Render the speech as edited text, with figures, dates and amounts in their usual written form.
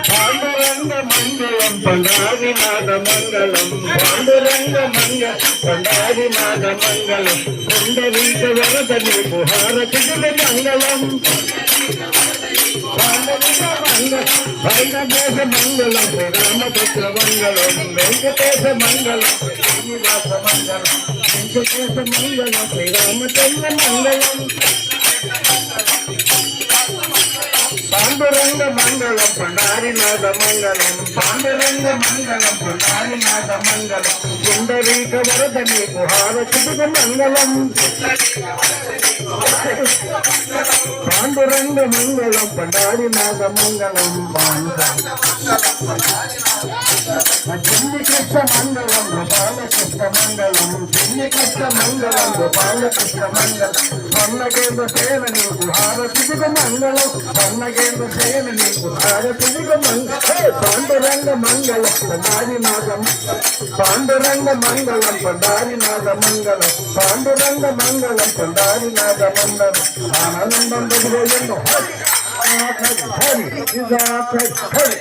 పాండురంగ మంగళం పండాది నాద మంగళం పాండురంగ మంగళ పండాది నాద మంగళం కొండవీట వరద నీకు హారతిగుల మంగళం వైనదేశ మంగళం రామపుత్ర మంగళం వెంకటేశ మంగళం శ్రీనివాస మంగళం వెంకటేశ మంగళం శ్రీరామచంద్ర మంగళం పాండురంగ మంగళం పండారినాథ మంగళం పాండురంగ మంగళం పండారినాథ మంగళం పుండరీక వరద నీకు హారతిగుల మంగళం పాండురంగ మంగళం పండారినాథ మంగళం చిన్ని కృష్ణ మంగళం గోపాలకృష్ణ మంగళం చిన్ని కృష్ణ మంగళం గోపాలకృష్ణ మంగళం స్వర్ణగేంద్ర సేన నీకు హారతిగుల మంగళం స్వర్ణగేంద్ర సేన నీకు హారతిగుల మంగళం పాండురంగ మంగళం పండారినాథం పాండురంగ మంగళం పండారినాథ మంగళం పాండురంగ మంగళం పండారినాథ మంగళం ఆనందం బదులు హరి హరి